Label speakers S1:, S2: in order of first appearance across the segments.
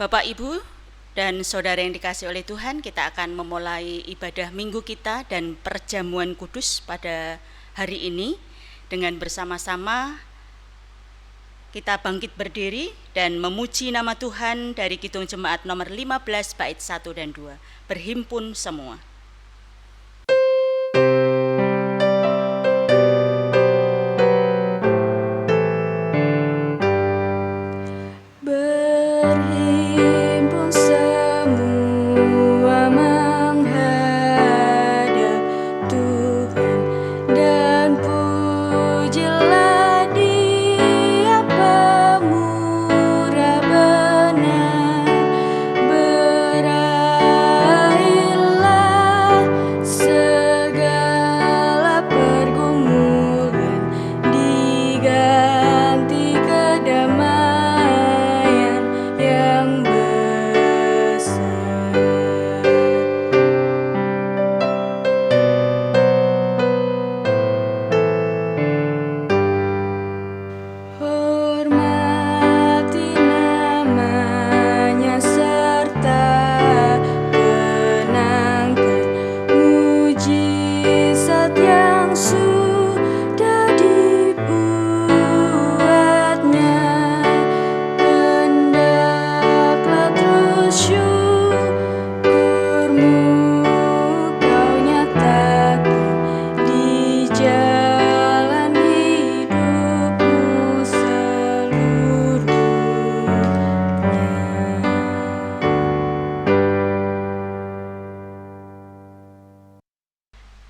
S1: Bapak, Ibu, dan saudara yang dikasihi oleh Tuhan, kita akan memulai ibadah minggu kita dan perjamuan kudus pada hari ini dengan bersama-sama kita bangkit berdiri dan memuji nama Tuhan dari Kidung Jemaat nomor 15 bait 1 dan 2. Berhimpun semua.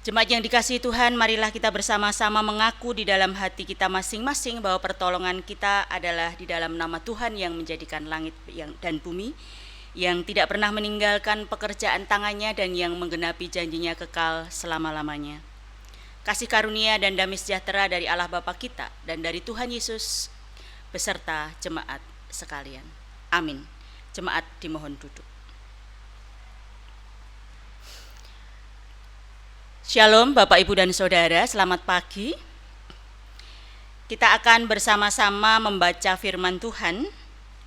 S1: Jemaat yang dikasihi Tuhan, marilah kita bersama-sama mengaku di dalam hati kita masing-masing bahwa pertolongan kita adalah di dalam nama Tuhan yang menjadikan langit dan bumi, yang tidak pernah meninggalkan pekerjaan tangannya dan yang menggenapi janjinya kekal selama-lamanya. Kasih karunia dan damai sejahtera dari Allah Bapa kita dan dari Tuhan Yesus beserta jemaat sekalian. Amin. Jemaat dimohon duduk. Shalom Bapak, Ibu, dan Saudara, selamat pagi. Kita akan bersama-sama membaca firman Tuhan,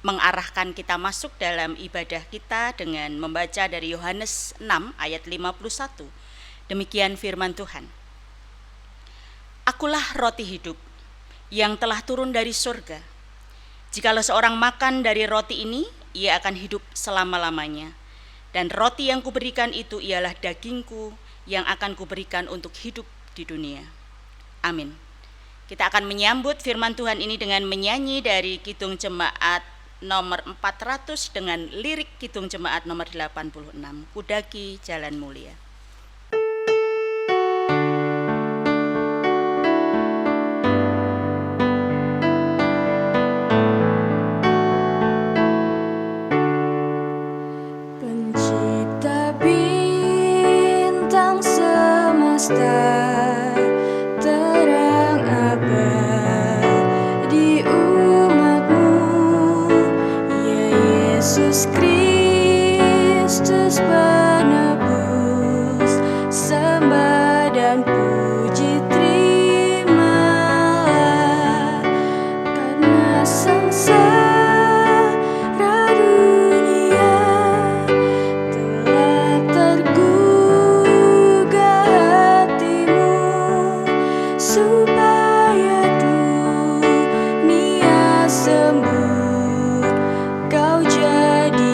S1: mengarahkan kita masuk dalam ibadah kita dengan membaca dari Yohanes 6 ayat 51. Demikian firman Tuhan. Akulah roti hidup yang telah turun dari surga. Jikalau seorang makan dari roti ini, ia akan hidup selama-lamanya. Dan roti yang kuberikan itu ialah dagingku yang akan kuberikan untuk hidup di dunia. Amin. Kita akan menyambut firman Tuhan ini dengan menyanyi dari Kidung Jemaat nomor 400 dengan lirik Kidung Jemaat nomor 86, Kudaki Jalan Mulia.
S2: Terang abadi umat-Mu, ya Yesus Kristus penebus, sembah dan puji terimalah, karena sengsara dunia telah tergugah supaya dunia sembuh, Kau jadi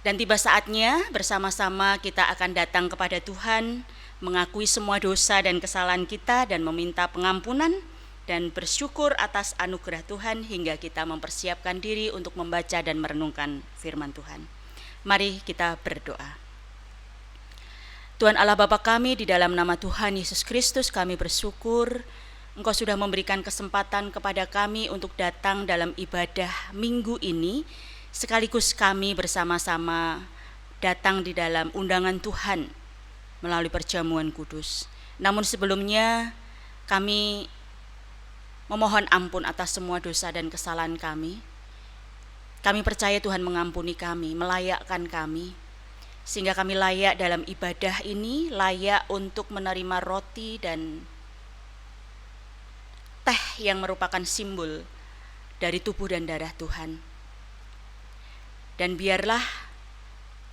S1: Dan tiba saatnya bersama-sama kita akan datang kepada Tuhan, mengakui semua dosa dan kesalahan kita dan meminta pengampunan dan bersyukur atas anugerah Tuhan hingga kita mempersiapkan diri untuk membaca dan merenungkan firman Tuhan. Mari kita berdoa. Tuhan Allah Bapa kami, di dalam nama Tuhan Yesus Kristus kami bersyukur Engkau sudah memberikan kesempatan kepada kami untuk datang dalam ibadah minggu ini, sekaligus kami bersama-sama datang di dalam undangan Tuhan melalui perjamuan kudus. Namun sebelumnya kami memohon ampun atas semua dosa dan kesalahan kami. Kami percaya Tuhan mengampuni kami, melayakkan kami, sehingga kami layak dalam ibadah ini, layak untuk menerima roti dan teh yang merupakan simbol dari tubuh dan darah Tuhan. Dan biarlah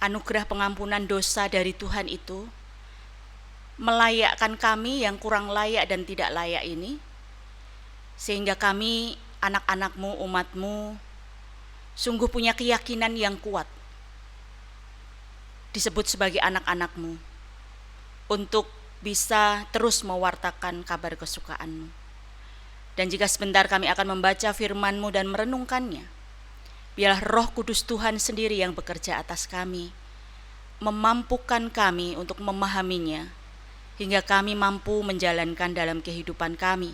S1: anugerah pengampunan dosa dari Tuhan itu melayakkan kami yang kurang layak dan tidak layak ini, sehingga kami anak-anak-Mu, umat-Mu, sungguh punya keyakinan yang kuat disebut sebagai anak-anak-Mu untuk bisa terus mewartakan kabar kesukaan-Mu. Dan jika sebentar kami akan membaca firman-Mu dan merenungkannya, biarlah Roh Kudus Tuhan sendiri yang bekerja atas kami, memampukan kami untuk memahaminya, hingga kami mampu menjalankan dalam kehidupan kami.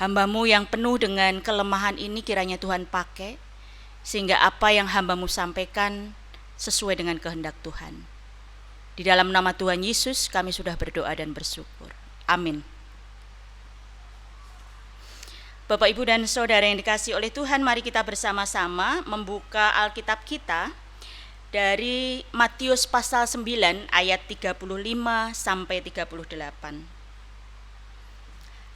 S1: Hamba-Mu yang penuh dengan kelemahan ini kiranya Tuhan pakai, sehingga apa yang hamba-Mu sampaikan sesuai dengan kehendak Tuhan. Di dalam nama Tuhan Yesus kami sudah berdoa dan bersyukur. Amin. Bapak, Ibu, dan Saudara yang dikasihi oleh Tuhan, mari kita bersama-sama membuka Alkitab kita dari Matius pasal 9 ayat 35 sampai 38.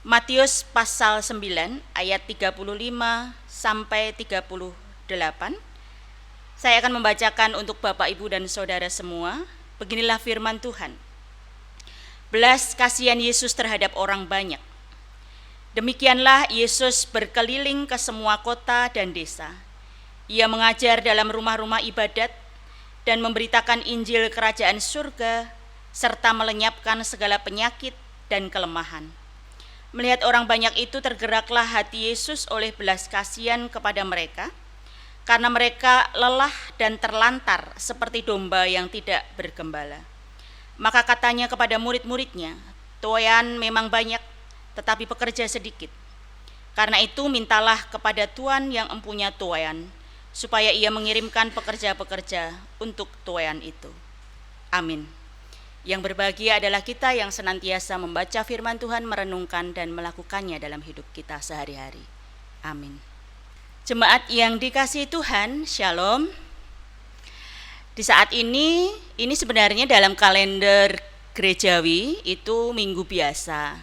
S1: Matius pasal 9 ayat 35 sampai 38. Saya akan membacakan untuk Bapak, Ibu, dan Saudara semua. Beginilah firman Tuhan. Belas kasihan Yesus terhadap orang banyak. Demikianlah Yesus berkeliling ke semua kota dan desa. Ia mengajar dalam rumah-rumah ibadat dan memberitakan Injil kerajaan surga, serta melenyapkan segala penyakit dan kelemahan. Melihat orang banyak itu, tergeraklah hati Yesus oleh belas kasihan kepada mereka, karena mereka lelah dan terlantar seperti domba yang tidak bergembala. Maka katanya kepada murid-muridnya, "Tuaian memang banyak, tetapi pekerja sedikit. Karena itu mintalah kepada Tuan yang empunya tuaian, supaya ia mengirimkan pekerja-pekerja untuk tuaian itu." Amin. Yang berbahagia adalah kita yang senantiasa membaca firman Tuhan, merenungkan dan melakukannya dalam hidup kita sehari-hari. Amin. Jemaat yang dikasihi Tuhan, Shalom. Di saat ini sebenarnya dalam kalender gerejawi itu minggu biasa.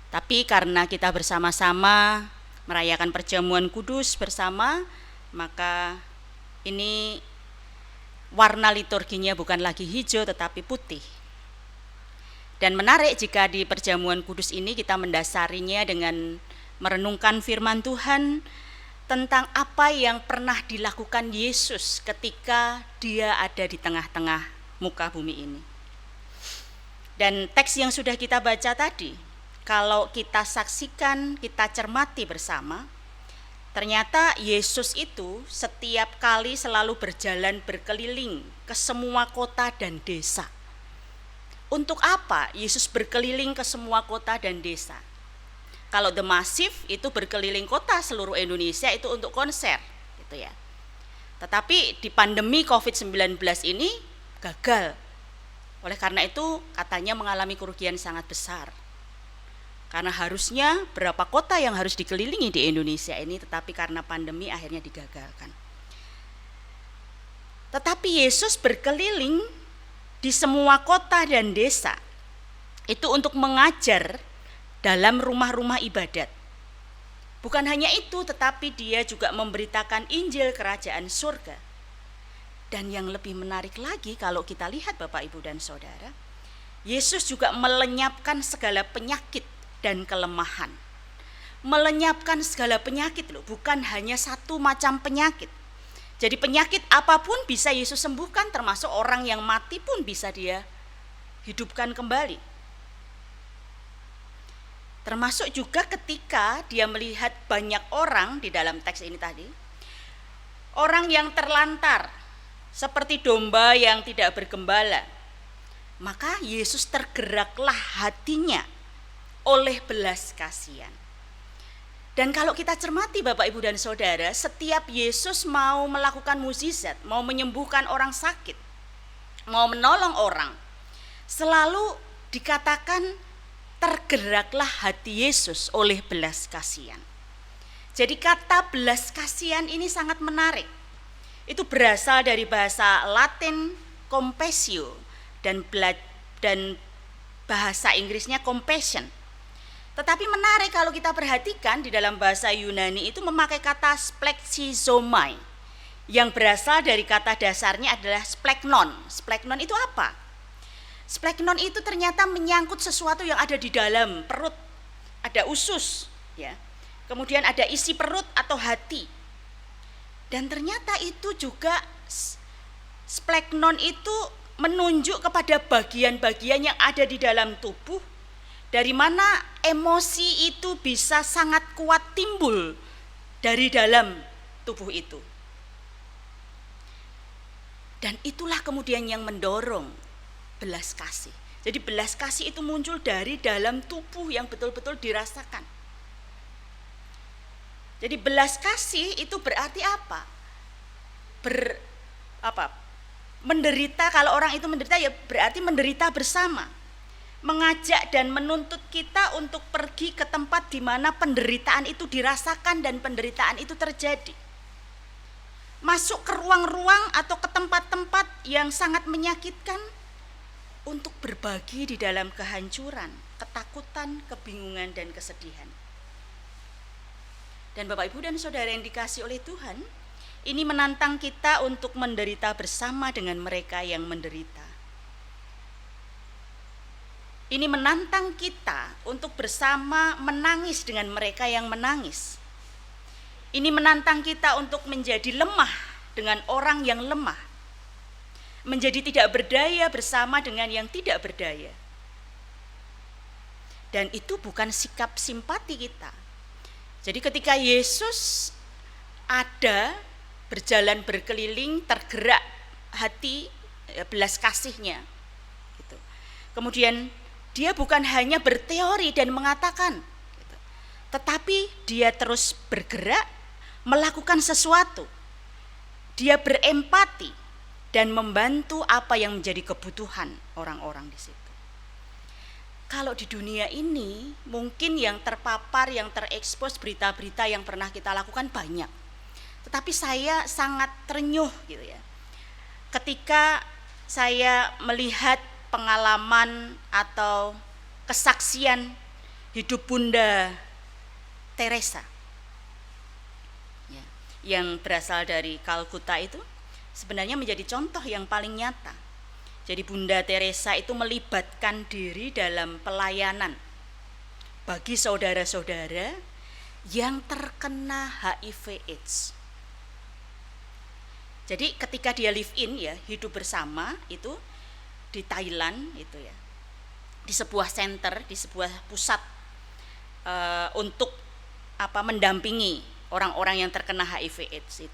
S1: Tapi karena kita bersama-sama merayakan perjamuan kudus bersama, maka ini warna liturginya bukan lagi hijau tetapi putih. Dan menarik jika di perjamuan kudus ini kita mendasarinya dengan merenungkan firman Tuhan tentang apa yang pernah dilakukan Yesus ketika dia ada di tengah-tengah muka bumi ini. Dan teks yang sudah kita baca tadi, kalau kita saksikan, kita cermati bersama, ternyata Yesus itu setiap kali selalu berjalan berkeliling ke semua kota dan desa. Untuk apa Yesus berkeliling ke semua kota dan desa? Kalau The Massive itu berkeliling kota seluruh Indonesia itu untuk konser, gitu ya. Tetapi di pandemi COVID-19 ini gagal. Oleh karena itu katanya mengalami kerugian sangat besar. Karena harusnya berapa kota yang harus dikelilingi di Indonesia ini, tetapi karena pandemi akhirnya digagalkan. Tetapi Yesus berkeliling di semua kota dan desa itu untuk mengajar dalam rumah-rumah ibadat. Bukan hanya itu, tetapi dia juga memberitakan Injil kerajaan surga. Dan yang lebih menarik lagi kalau kita lihat Bapak, Ibu, dan Saudara, Yesus juga melenyapkan segala penyakit dan kelemahan. Melenyapkan segala penyakit loh, bukan hanya satu macam penyakit. Jadi penyakit apapun bisa Yesus sembuhkan, termasuk orang yang mati pun bisa dia hidupkan kembali. Termasuk juga ketika dia melihat banyak orang di dalam teks ini tadi, orang yang terlantar seperti domba yang tidak bergembala. Maka Yesus tergeraklah hatinya oleh belas kasihan. Dan kalau kita cermati Bapak Ibu dan Saudara, setiap Yesus mau melakukan mukjizat, mau menyembuhkan orang sakit, mau menolong orang, selalu dikatakan tergeraklah hati Yesus oleh belas kasihan. Jadi kata belas kasihan ini sangat menarik. Itu berasal dari bahasa Latin compassio dan bahasa Inggrisnya compassion. Tetapi menarik kalau kita perhatikan di dalam bahasa Yunani itu memakai kata splexizomai yang berasal dari kata dasarnya adalah spleknon. Spleknon itu apa? Spleknon itu ternyata menyangkut sesuatu yang ada di dalam perut, ada usus, ya. Kemudian ada isi perut atau hati. Dan ternyata itu juga spleknon itu menunjuk kepada bagian-bagian yang ada di dalam tubuh, dari mana emosi itu bisa sangat kuat timbul dari dalam tubuh itu. Dan itulah kemudian yang mendorong belas kasih. Jadi belas kasih itu muncul dari dalam tubuh yang betul-betul dirasakan. Jadi belas kasih itu berarti apa? Menderita, kalau orang itu menderita ya berarti menderita bersama. Mengajak dan menuntut kita untuk pergi ke tempat di mana penderitaan itu dirasakan dan penderitaan itu terjadi. Masuk ke ruang-ruang atau ke tempat-tempat yang sangat menyakitkan untuk berbagi di dalam kehancuran, ketakutan, kebingungan, dan kesedihan. Dan Bapak Ibu dan Saudara yang dikasihi oleh Tuhan, ini menantang kita untuk menderita bersama dengan mereka yang menderita. Ini menantang kita untuk bersama menangis dengan mereka yang menangis. Ini menantang kita untuk menjadi lemah dengan orang yang lemah. Menjadi tidak berdaya bersama dengan yang tidak berdaya. Dan itu bukan sikap simpati kita. Jadi ketika Yesus ada berjalan berkeliling, tergerak hati belas kasihnya gitu. Kemudian dia bukan hanya berteori dan mengatakan gitu, tetapi dia terus bergerak melakukan sesuatu. Dia berempati dan membantu apa yang menjadi kebutuhan orang-orang di situ. Kalau di dunia ini mungkin yang terpapar, yang terekspos berita-berita yang pernah kita lakukan banyak. Tetapi saya sangat terenyuh gitu ya. Ketika saya melihat pengalaman atau kesaksian hidup Bunda Teresa ya, yang berasal dari Kalkuta itu sebenarnya menjadi contoh yang paling nyata. Jadi Bunda Teresa itu melibatkan diri dalam pelayanan bagi saudara-saudara yang terkena HIV/AIDS. Jadi ketika dia live in ya, hidup bersama itu di Thailand itu ya, di sebuah center, di sebuah pusat untuk mendampingi orang-orang yang terkena HIV/AIDS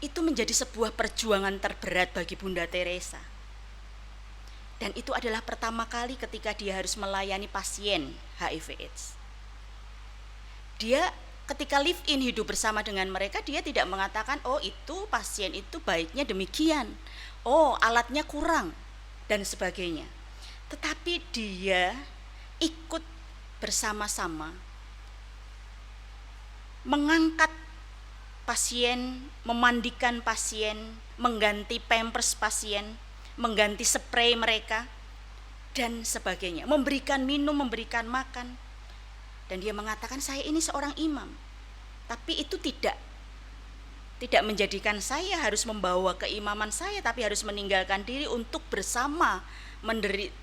S1: itu menjadi sebuah perjuangan terberat bagi Bunda Teresa. Dan itu adalah pertama kali ketika dia harus melayani pasien HIV/AIDS. Dia ketika live in hidup bersama dengan mereka, dia tidak mengatakan oh itu pasien itu baiknya demikian, oh alatnya kurang dan sebagainya. Tetapi dia ikut bersama-sama mengangkat pasien, memandikan pasien, mengganti pampers pasien, mengganti spray mereka dan sebagainya, memberikan minum, memberikan makan. Dan dia mengatakan saya ini seorang imam, tapi itu tidak menjadikan saya harus membawa keimaman saya, tapi harus meninggalkan diri untuk bersama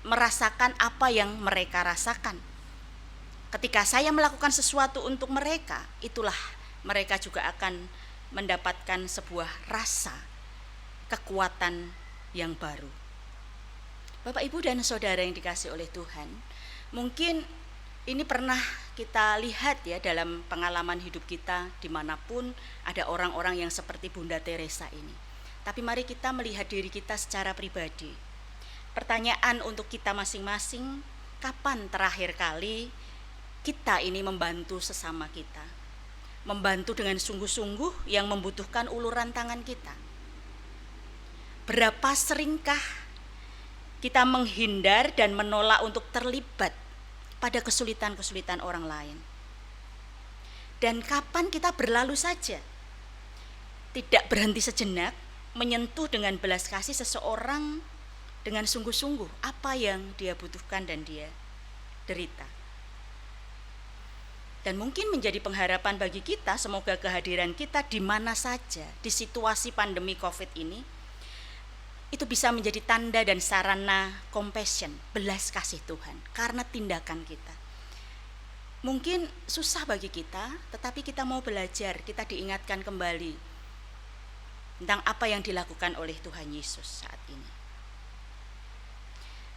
S1: merasakan apa yang mereka rasakan. Ketika saya melakukan sesuatu untuk mereka, itulah mereka juga akan mendapatkan sebuah rasa kekuatan yang baru. Bapak, Ibu, dan saudara yang dikasihi oleh Tuhan, mungkin ini pernah kita lihat ya dalam pengalaman hidup kita dimanapun ada orang-orang yang seperti Bunda Teresa ini. Tapi mari kita melihat diri kita secara pribadi. Pertanyaan untuk kita masing-masing, kapan terakhir kali kita ini membantu sesama kita? Membantu dengan sungguh-sungguh yang membutuhkan uluran tangan kita. Berapa seringkah kita menghindar dan menolak untuk terlibat pada kesulitan-kesulitan orang lain? Dan kapan kita berlalu saja, tidak berhenti sejenak, menyentuh dengan belas kasih seseorang dengan sungguh-sungguh apa yang dia butuhkan dan dia derita. Dan mungkin menjadi pengharapan bagi kita, semoga kehadiran kita di mana saja di situasi pandemi COVID ini itu bisa menjadi tanda dan sarana compassion, belas kasih Tuhan karena tindakan kita. Mungkin susah bagi kita, tetapi kita mau belajar, kita diingatkan kembali tentang apa yang dilakukan oleh Tuhan Yesus saat ini.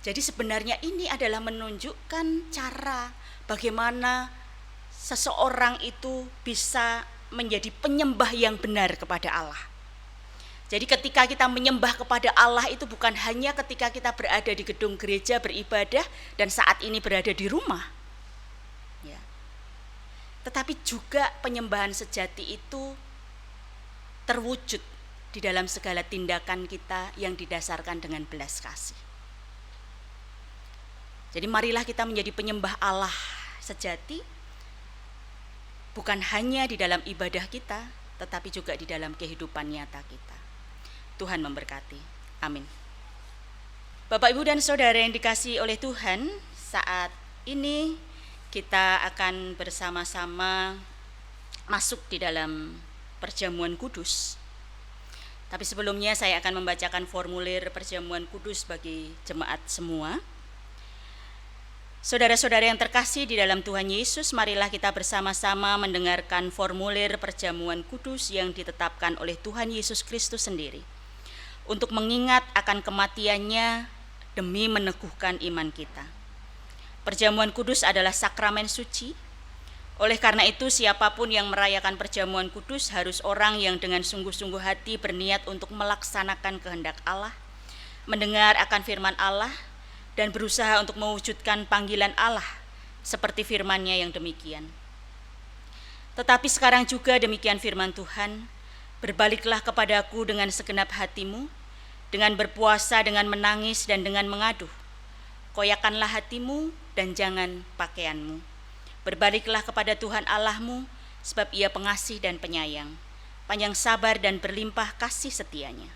S1: Jadi sebenarnya ini adalah menunjukkan cara bagaimana seseorang itu bisa menjadi penyembah yang benar kepada Allah. Jadi ketika kita menyembah kepada Allah itu bukan hanya ketika kita berada di gedung gereja beribadah dan saat ini berada di rumah. Ya. Tetapi juga penyembahan sejati itu terwujud di dalam segala tindakan kita yang didasarkan dengan belas kasih. Jadi marilah kita menjadi penyembah Allah sejati, bukan hanya di dalam ibadah kita, tetapi juga di dalam kehidupan nyata kita. Tuhan memberkati. Amin. Bapak, Ibu, dan saudara yang dikasihi oleh Tuhan, saat ini kita akan bersama-sama masuk di dalam perjamuan kudus. Tapi sebelumnya saya akan membacakan formulir perjamuan kudus bagi jemaat semua. Saudara-saudara yang terkasih di dalam Tuhan Yesus, marilah kita bersama-sama mendengarkan formulir perjamuan kudus yang ditetapkan oleh Tuhan Yesus Kristus sendiri, untuk mengingat akan kematiannya demi meneguhkan iman kita. Perjamuan kudus adalah sakramen suci. Oleh karena itu, siapapun yang merayakan perjamuan kudus harus orang yang dengan sungguh-sungguh hati berniat untuk melaksanakan kehendak Allah, mendengar akan firman Allah, dan berusaha untuk mewujudkan panggilan Allah seperti firman-Nya yang demikian. Tetapi sekarang juga demikian firman Tuhan, berbaliklah kepadaku dengan segenap hatimu, dengan berpuasa, dengan menangis, dan dengan mengaduh. Koyakanlah hatimu dan jangan pakaianmu. Berbaliklah kepada Tuhan Allahmu, sebab Ia pengasih dan penyayang, panjang sabar dan berlimpah kasih setianya.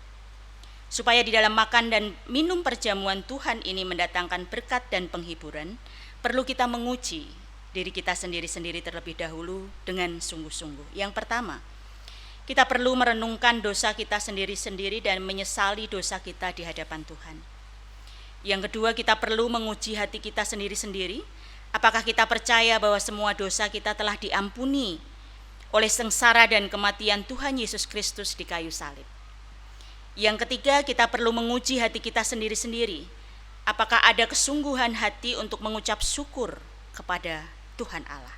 S1: Supaya di dalam makan dan minum perjamuan Tuhan ini mendatangkan berkat dan penghiburan, perlu kita menguji diri kita sendiri-sendiri terlebih dahulu dengan sungguh-sungguh. Yang pertama, kita perlu merenungkan dosa kita sendiri-sendiri dan menyesali dosa kita di hadapan Tuhan. Yang kedua, kita perlu menguji hati kita sendiri-sendiri. Apakah kita percaya bahwa semua dosa kita telah diampuni oleh sengsara dan kematian Tuhan Yesus Kristus di kayu salib? Yang ketiga, kita perlu menguji hati kita sendiri-sendiri. Apakah ada kesungguhan hati untuk mengucap syukur kepada Tuhan Allah?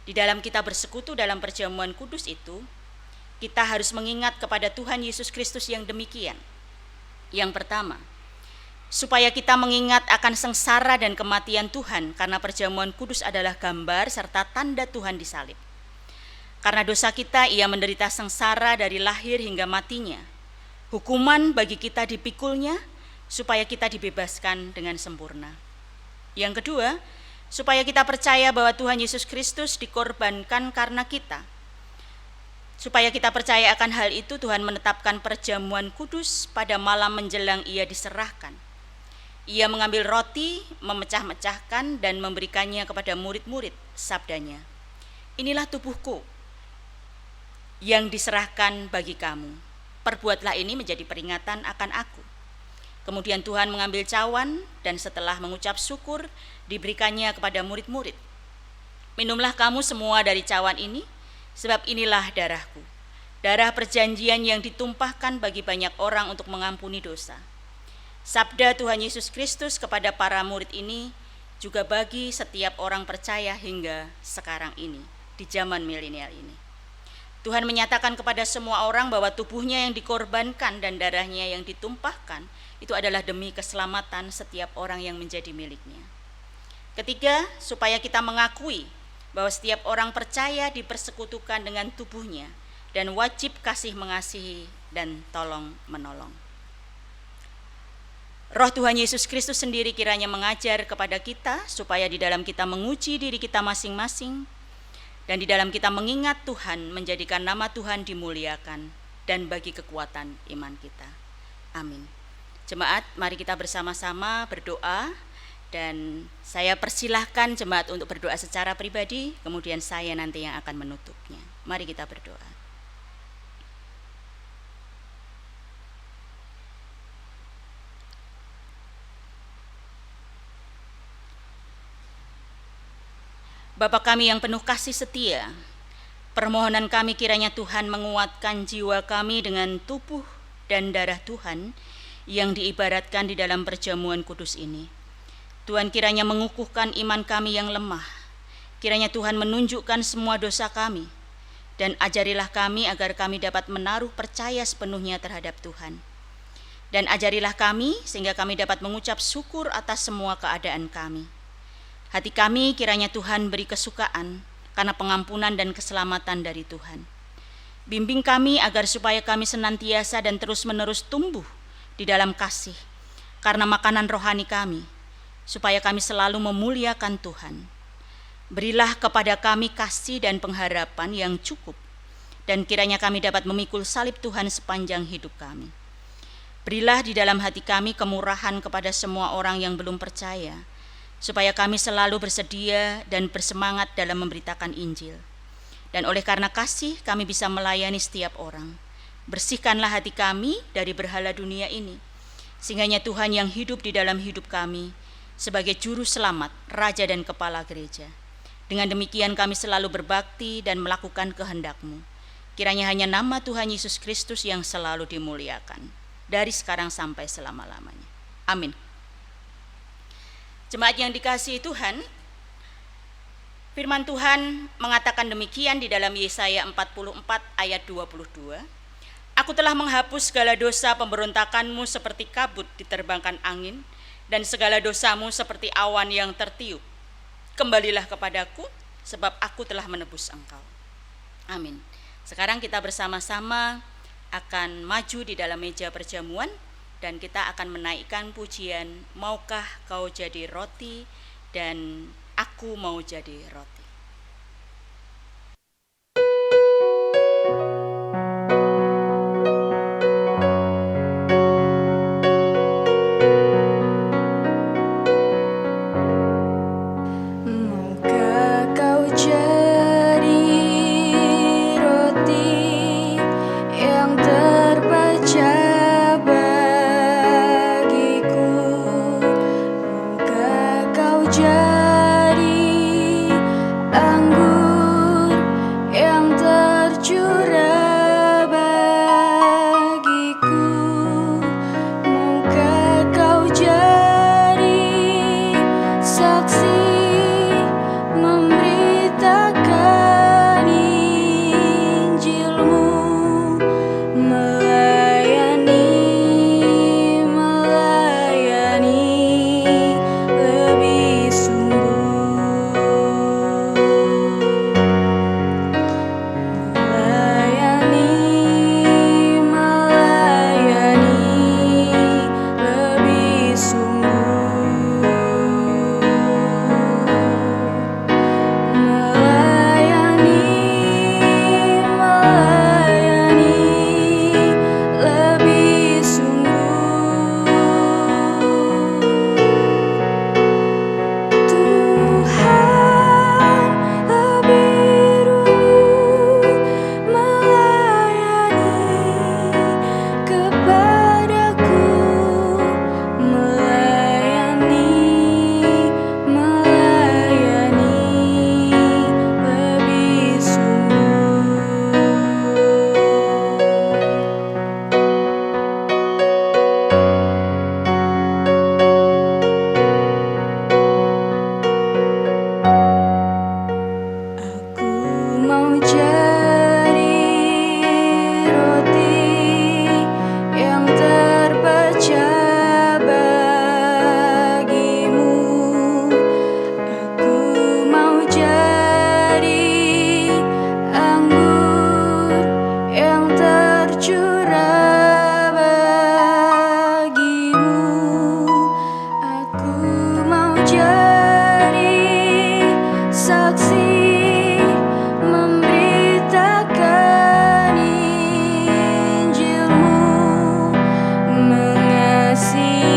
S1: Di dalam kita bersekutu dalam perjamuan kudus itu, kita harus mengingat kepada Tuhan Yesus Kristus yang demikian. Yang pertama, supaya kita mengingat akan sengsara dan kematian Tuhan, karena perjamuan kudus adalah gambar serta tanda Tuhan disalib. Karena dosa kita, Ia menderita sengsara dari lahir hingga matinya. Hukuman bagi kita dipikulnya, supaya kita dibebaskan dengan sempurna. Yang kedua, supaya kita percaya bahwa Tuhan Yesus Kristus dikorbankan karena kita. Supaya kita percaya akan hal itu, Tuhan menetapkan perjamuan kudus pada malam menjelang Ia diserahkan. Ia mengambil roti, memecah-mecahkan dan memberikannya kepada murid-murid, sabdanya, "Inilah tubuhku yang diserahkan bagi kamu. Perbuatlah ini menjadi peringatan akan aku." Kemudian Tuhan mengambil cawan dan setelah mengucap syukur, diberikannya kepada murid-murid. "Minumlah kamu semua dari cawan ini, sebab inilah darahku, darah perjanjian yang ditumpahkan bagi banyak orang untuk mengampuni dosa. Sabda Tuhan Yesus Kristus kepada para murid ini juga bagi setiap orang percaya hingga sekarang ini, di zaman milenial ini. Tuhan menyatakan kepada semua orang bahwa tubuhnya yang dikorbankan dan darahnya yang ditumpahkan itu adalah demi keselamatan setiap orang yang menjadi miliknya. Ketiga, supaya kita mengakui bahwa setiap orang percaya dipersekutukan dengan tubuhnya dan wajib kasih mengasihi dan tolong menolong. Roh Tuhan Yesus Kristus sendiri kiranya mengajar kepada kita supaya di dalam kita menguji diri kita masing-masing dan di dalam kita mengingat Tuhan, menjadikan nama Tuhan dimuliakan dan bagi kekuatan iman kita. Amin. Jemaat, mari kita bersama-sama berdoa, dan saya persilahkan jemaat untuk berdoa secara pribadi, kemudian saya nanti yang akan menutupnya. Mari kita berdoa. Bapa kami yang penuh kasih setia, permohonan kami kiranya Tuhan menguatkan jiwa kami dengan tubuh dan darah Tuhan yang diibaratkan di dalam perjamuan kudus ini. Tuhan kiranya mengukuhkan iman kami yang lemah. Kiranya Tuhan menunjukkan semua dosa kami, dan ajarilah kami agar kami dapat menaruh percaya sepenuhnya terhadap Tuhan. Dan ajarilah kami sehingga kami dapat mengucap syukur atas semua keadaan kami. Hati kami kiranya Tuhan beri kesukaan karena pengampunan dan keselamatan dari Tuhan. Bimbing kami agar supaya kami senantiasa dan terus-menerus tumbuh di dalam kasih karena makanan rohani kami, supaya kami selalu memuliakan Tuhan. Berilah kepada kami kasih dan pengharapan yang cukup, dan kiranya kami dapat memikul salib Tuhan sepanjang hidup kami. Berilah di dalam hati kami kemurahan kepada semua orang yang belum percaya, supaya kami selalu bersedia dan bersemangat dalam memberitakan Injil. Dan oleh karena kasih kami bisa melayani setiap orang. Bersihkanlah hati kami dari berhala dunia ini, sehingga Tuhan yang hidup di dalam hidup kami sebagai juru selamat, raja dan kepala gereja. Dengan demikian kami selalu berbakti dan melakukan kehendak-Mu. Kiranya hanya nama Tuhan Yesus Kristus yang selalu dimuliakan, dari sekarang sampai selama-lamanya. Amin. Jemaat yang dikasihi Tuhan, firman Tuhan mengatakan demikian di dalam Yesaya 44 ayat 22. Aku telah menghapus segala dosa pemberontakanmu seperti kabut diterbangkan angin, dan segala dosamu seperti awan yang tertiup. Kembalilah kepadaku, sebab aku telah menebus engkau. Amin. Sekarang kita bersama-sama akan maju di dalam meja perjamuan, dan kita akan menaikkan pujian, maukah kau jadi roti, dan aku mau jadi roti.
S2: Maukah kau jadi roti yang terpecah bagiku? Maukah kau jadi memberitakan Injil-Mu, mengasihi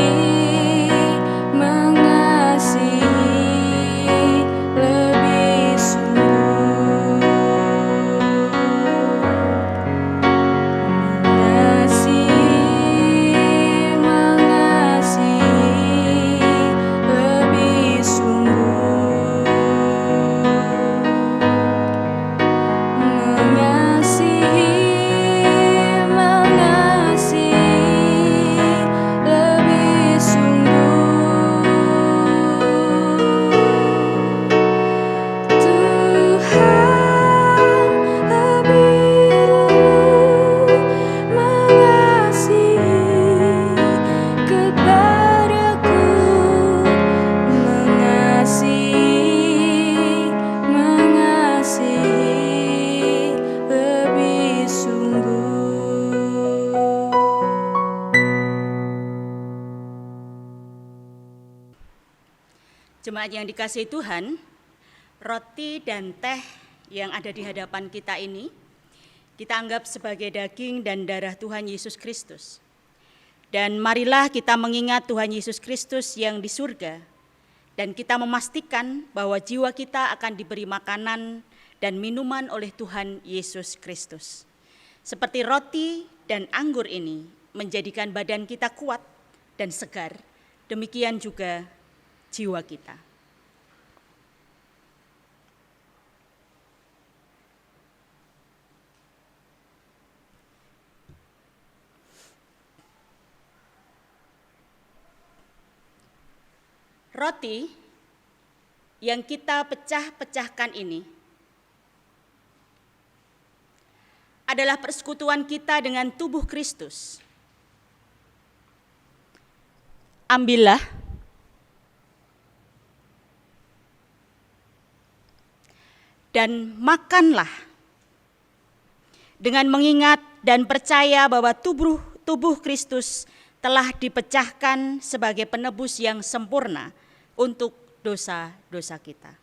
S2: lebih sungguh, mengasihi lebih sungguh, mengasihi lebih sungguh. Tuhan lebih dulu mengasihi kepadaku, mengasihi lebih sungguh.
S1: Jemaat yang dikasihi Tuhan, roti dan teh yang ada di hadapan kita ini, kita anggap sebagai daging dan darah Tuhan Yesus Kristus. Dan marilah kita mengingat Tuhan Yesus Kristus yang di surga, dan kita memastikan bahwa jiwa kita akan diberi makanan dan minuman oleh Tuhan Yesus Kristus. Seperti roti dan anggur ini menjadikan badan kita kuat dan segar, demikian juga jiwa kita. Roti yang kita pecah-pecahkan ini adalah persekutuan kita dengan tubuh Kristus. Ambillah dan makanlah dengan mengingat dan percaya bahwa tubuh Kristus telah dipecahkan sebagai penebus yang sempurna untuk dosa-dosa kita.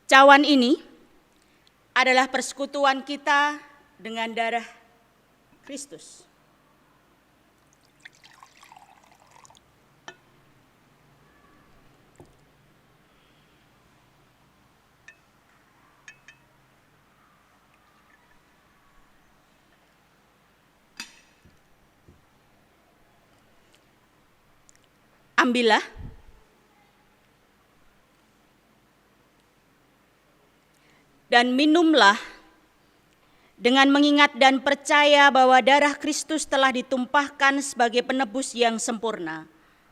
S1: Cawan ini adalah persekutuan kita dengan darah Kristus. Ambillah dan minumlah dengan mengingat dan percaya bahwa darah Kristus telah ditumpahkan sebagai penebus yang sempurna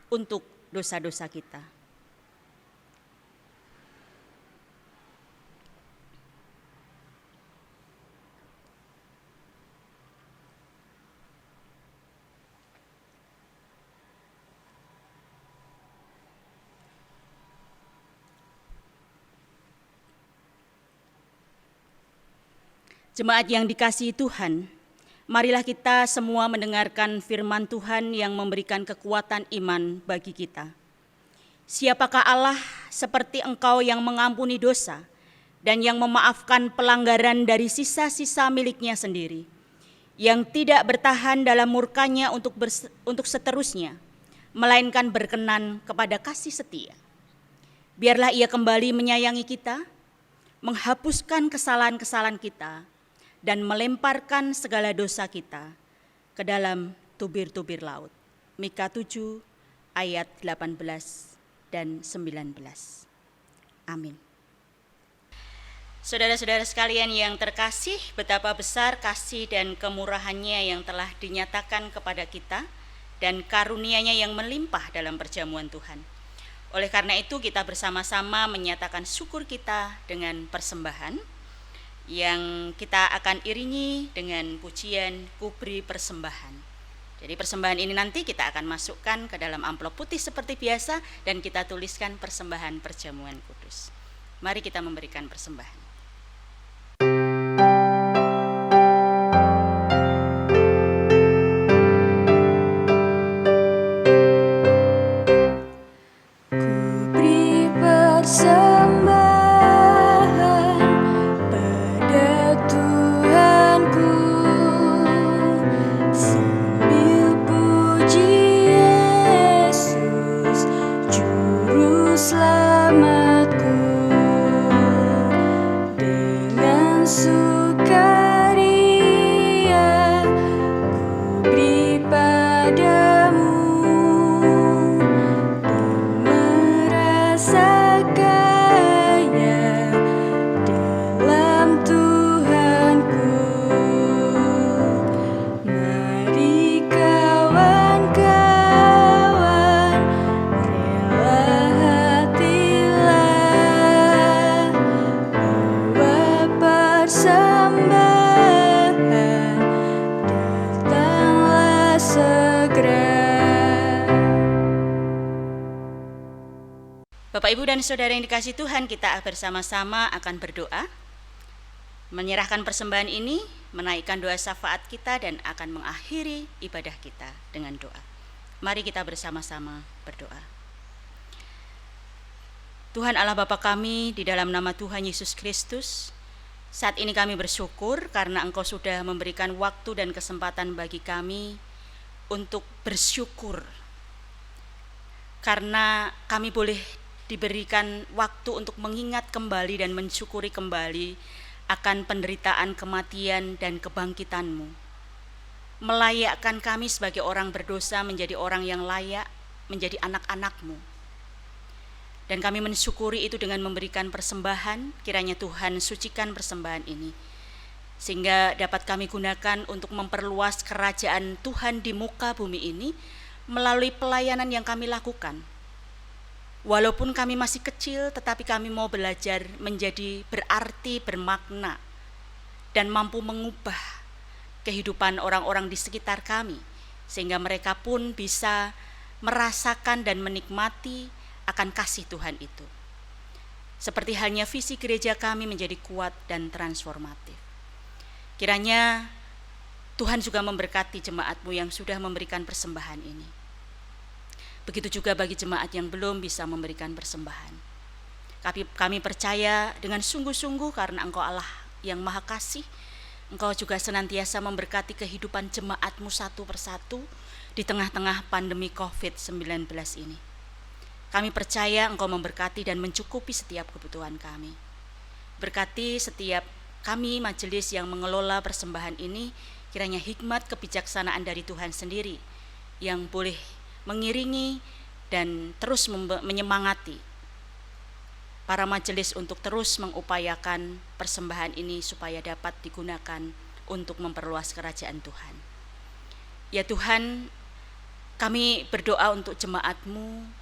S1: untuk dosa-dosa kita. Jemaat yang dikasihi Tuhan, marilah kita semua mendengarkan firman Tuhan yang memberikan kekuatan iman bagi kita. Siapakah Allah seperti Engkau yang mengampuni dosa dan yang memaafkan pelanggaran dari sisa-sisa miliknya sendiri, yang tidak bertahan dalam murkanya untuk seterusnya, melainkan berkenan kepada kasih setia. Biarlah Ia kembali menyayangi kita, menghapuskan kesalahan-kesalahan kita, dan melemparkan segala dosa kita ke dalam tubir-tubir laut. Mika 7 ayat 18 dan 19. Amin. Saudara-saudara sekalian yang terkasih, betapa besar kasih dan kemurahannya yang telah dinyatakan kepada kita dan karunia-Nya yang melimpah dalam perjamuan Tuhan. Oleh karena itu kita bersama-sama menyatakan syukur kita dengan persembahan. yang kita akan iringi dengan pujian Kuberi Persembahan. Jadi persembahan ini nanti kita akan masukkan ke dalam amplop putih seperti biasa dan kita tuliskan persembahan perjamuan kudus. Mari kita memberikan persembahan.
S2: Beri persembahan pada Tuhanku, sambil puji Yesus Juru Selamatku. Dengan sukaria ku beri padamu, merasa kaya dalam Tuhanku. Mari kawan-kawan, rela hatilah, bawa persembahan, datanglah segera.
S1: Bapak, Ibu, dan Saudara yang dikasihi Tuhan, kita bersama-sama akan berdoa, menyerahkan persembahan ini, menaikkan doa syafaat kita, dan akan mengakhiri ibadah kita dengan doa. Mari kita bersama-sama berdoa. Tuhan Allah Bapa kami, di dalam nama Tuhan Yesus Kristus, saat ini kami bersyukur karena Engkau sudah memberikan waktu dan kesempatan bagi kami untuk bersyukur, karena kami boleh diberikan waktu untuk mengingat kembali dan mensyukuri kembali akan penderitaan, kematian, dan kebangkitan-Mu. Melayakkan kami sebagai orang berdosa menjadi orang yang layak, menjadi anak-anak-Mu. Dan kami mensyukuri itu dengan memberikan persembahan. Kiranya Tuhan sucikan persembahan ini, sehingga dapat kami gunakan untuk memperluas kerajaan Tuhan di muka bumi ini melalui pelayanan yang kami lakukan. Walaupun kami masih kecil, tetapi kami mau belajar menjadi berarti, bermakna, dan mampu mengubah kehidupan orang-orang di sekitar kami, sehingga mereka pun bisa merasakan dan menikmati akan kasih Tuhan itu. Seperti halnya visi gereja kami menjadi kuat dan transformatif. Kiranya Tuhan juga memberkati jemaat-Mu yang sudah memberikan persembahan ini. Begitu juga bagi jemaat yang belum bisa memberikan persembahan. Kami percaya dengan sungguh-sungguh karena Engkau Allah yang Maha Kasih, Engkau juga senantiasa memberkati kehidupan jemaat-Mu satu persatu di tengah-tengah pandemi COVID-19 ini. Kami percaya Engkau memberkati dan mencukupi setiap kebutuhan kami. Berkati setiap kami majelis yang mengelola persembahan ini, kiranya hikmat kebijaksanaan dari Tuhan sendiri yang boleh mengiringi dan terus menyemangati para majelis untuk terus mengupayakan persembahan ini supaya dapat digunakan untuk memperluas kerajaan Tuhan. Ya Tuhan, kami berdoa untuk jemaat-Mu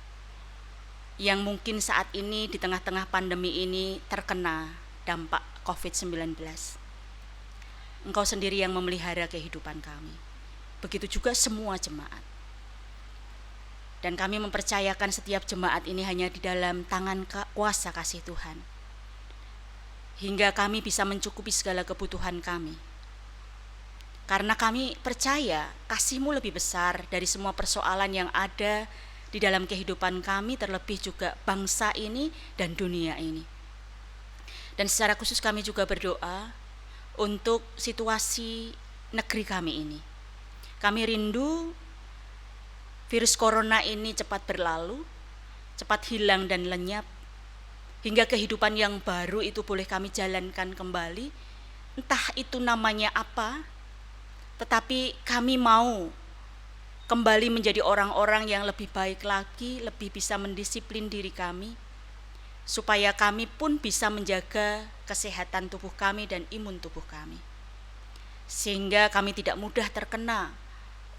S1: yang mungkin saat ini di tengah-tengah pandemi ini terkena dampak COVID-19. Engkau sendiri yang memelihara kehidupan kami. Begitu juga semua jemaat. Dan kami mempercayakan setiap jemaat ini hanya di dalam tangan kuasa kasih Tuhan, hingga kami bisa mencukupi segala kebutuhan kami. Karena kami percaya kasih-Mu lebih besar dari semua persoalan yang ada di dalam kehidupan kami, terlebih juga bangsa ini dan dunia ini. Dan secara khusus kami juga berdoa untuk situasi negeri kami ini. Kami rindu virus corona ini cepat berlalu, cepat hilang dan lenyap, hingga kehidupan yang baru itu boleh kami jalankan kembali. Entah itu namanya apa, tetapi kami mau kembali menjadi orang-orang yang lebih baik lagi, lebih bisa mendisiplin diri kami, supaya kami pun bisa menjaga kesehatan tubuh kami dan imun tubuh kami, sehingga kami tidak mudah terkena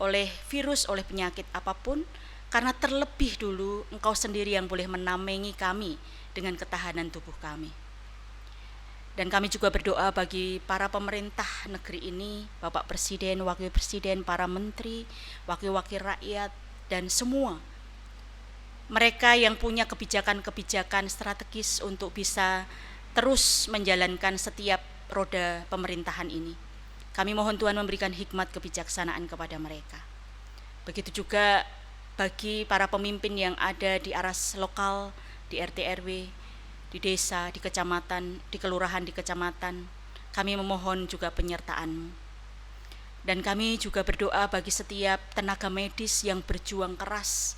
S1: oleh virus, oleh penyakit apapun, karena terlebih dulu Engkau sendiri yang boleh menamengi kami dengan ketahanan tubuh kami. Dan kami juga berdoa bagi para pemerintah negeri ini, Bapak Presiden, Wakil Presiden, para menteri, wakil-wakil rakyat, dan semua mereka yang punya kebijakan-kebijakan strategis untuk bisa terus menjalankan setiap roda pemerintahan ini. Kami mohon Tuhan memberikan hikmat kebijaksanaan kepada mereka. Begitu juga bagi para pemimpin yang ada di aras lokal, di RT RW, di desa, di kecamatan, di kelurahan, di kecamatan, kami memohon juga penyertaan-Mu. Dan kami juga berdoa bagi setiap tenaga medis yang berjuang keras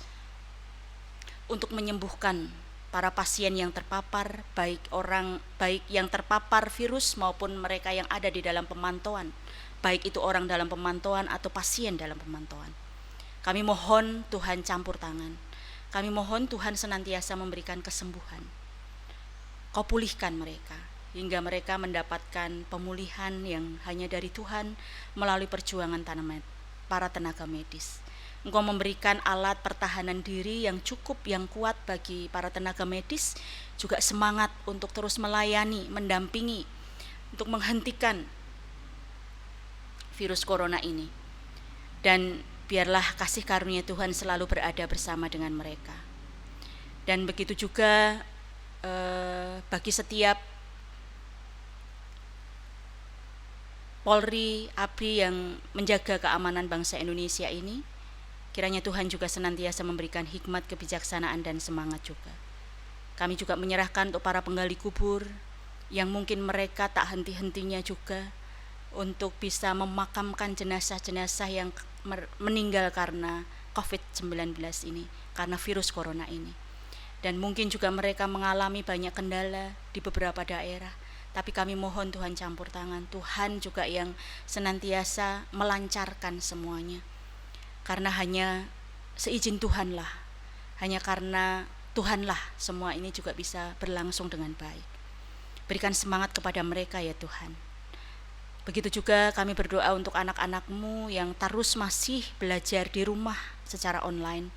S1: untuk menyembuhkan para pasien yang terpapar, baik yang terpapar virus maupun mereka yang ada di dalam pemantauan, baik itu orang dalam pemantauan atau pasien dalam pemantauan. Kami mohon Tuhan campur tangan. Kami mohon Tuhan senantiasa memberikan kesembuhan. Kau pulihkan mereka, hingga mereka mendapatkan pemulihan yang hanya dari Tuhan melalui perjuangan para tenaga medis. Engkau memberikan alat pertahanan diri yang cukup, yang kuat bagi para tenaga medis, juga semangat untuk terus melayani, mendampingi, untuk menghentikan virus corona ini. Dan biarlah kasih karunia Tuhan selalu berada bersama dengan mereka. Dan begitu juga bagi setiap Polri, ABRI yang menjaga keamanan bangsa Indonesia ini, kiranya Tuhan juga senantiasa memberikan hikmat, kebijaksanaan, dan semangat juga. Kami juga menyerahkan untuk para penggali kubur yang mungkin mereka tak henti-hentinya juga untuk bisa memakamkan jenazah-jenazah yang meninggal karena COVID-19 ini, karena virus corona ini. Dan mungkin juga mereka mengalami banyak kendala di beberapa daerah, tapi kami mohon Tuhan campur tangan, Tuhan juga yang senantiasa melancarkan semuanya. Karena hanya seizin Tuhanlah, hanya karena Tuhanlah semua ini juga bisa berlangsung dengan baik. Berikan semangat kepada mereka ya Tuhan. Begitu juga kami berdoa untuk anak-anak-Mu yang terus masih belajar di rumah secara online.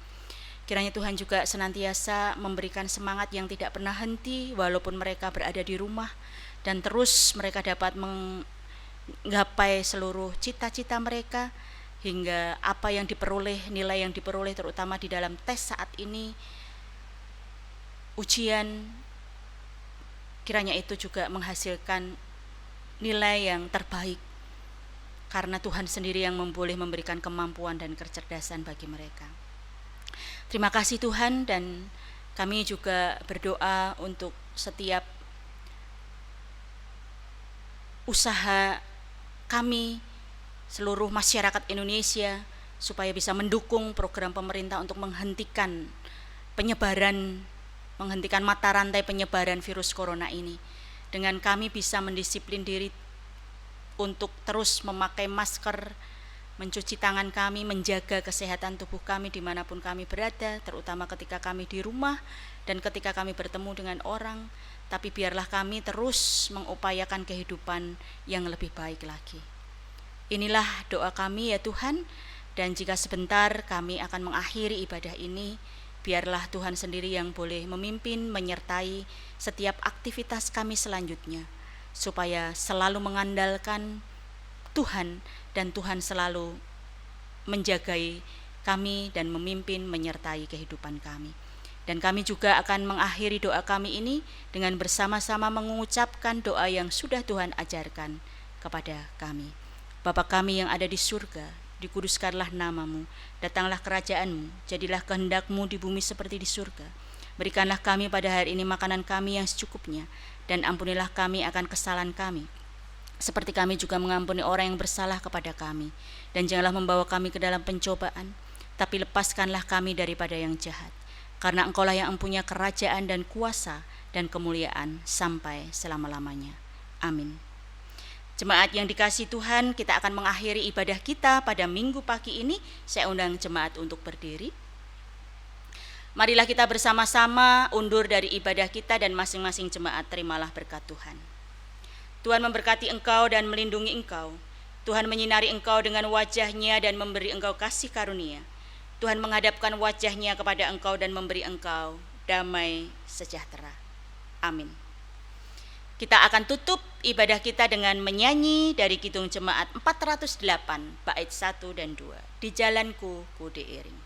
S1: Kiranya Tuhan juga senantiasa memberikan semangat yang tidak pernah henti walaupun mereka berada di rumah, dan terus mereka dapat menggapai seluruh cita-cita mereka, hingga apa yang diperoleh, nilai yang diperoleh terutama di dalam tes saat ini, ujian, kiranya itu juga menghasilkan nilai yang terbaik, karena Tuhan sendiri yang boleh memberikan kemampuan dan kecerdasan bagi mereka. Terima kasih Tuhan, dan kami juga berdoa untuk setiap usaha kami, seluruh masyarakat Indonesia, supaya bisa mendukung program pemerintah untuk menghentikan mata rantai penyebaran virus corona ini. Dengan kami bisa mendisiplin diri untuk terus memakai masker, mencuci tangan kami, menjaga kesehatan tubuh kami dimanapun kami berada, terutama ketika kami di rumah dan ketika kami bertemu dengan orang. Tapi biarlah kami terus mengupayakan kehidupan yang lebih baik lagi. Inilah doa kami ya Tuhan, dan jika sebentar kami akan mengakhiri ibadah ini, biarlah Tuhan sendiri yang boleh memimpin, menyertai setiap aktivitas kami selanjutnya, supaya selalu mengandalkan Tuhan, dan Tuhan selalu menjagai kami dan memimpin, menyertai kehidupan kami. Dan kami juga akan mengakhiri doa kami ini dengan bersama-sama mengucapkan doa yang sudah Tuhan ajarkan kepada kami. Bapa kami yang ada di surga, dikuduskanlah nama-Mu, datanglah kerajaan-Mu, jadilah kehendak-Mu di bumi seperti di surga. Berikanlah kami pada hari ini makanan kami yang secukupnya, dan ampunilah kami akan kesalahan kami, seperti kami juga mengampuni orang yang bersalah kepada kami. Dan janganlah membawa kami ke dalam pencobaan, tapi lepaskanlah kami daripada yang jahat. Karena Engkaulah yang mempunyai kerajaan dan kuasa dan kemuliaan sampai selama-lamanya. Amin. Jemaat yang dikasihi Tuhan, kita akan mengakhiri ibadah kita pada minggu pagi ini. Saya undang jemaat untuk berdiri. Marilah kita bersama-sama undur dari ibadah kita, dan masing-masing jemaat terimalah berkat Tuhan. Tuhan memberkati engkau dan melindungi engkau. Tuhan menyinari engkau dengan wajah-Nya dan memberi engkau kasih karunia. Tuhan menghadapkan wajah-Nya kepada engkau dan memberi engkau damai sejahtera. Amin. Kita akan tutup ibadah kita dengan menyanyi dari Kidung Jemaat 408 bait 1 dan 2. Di jalanku ku diiring.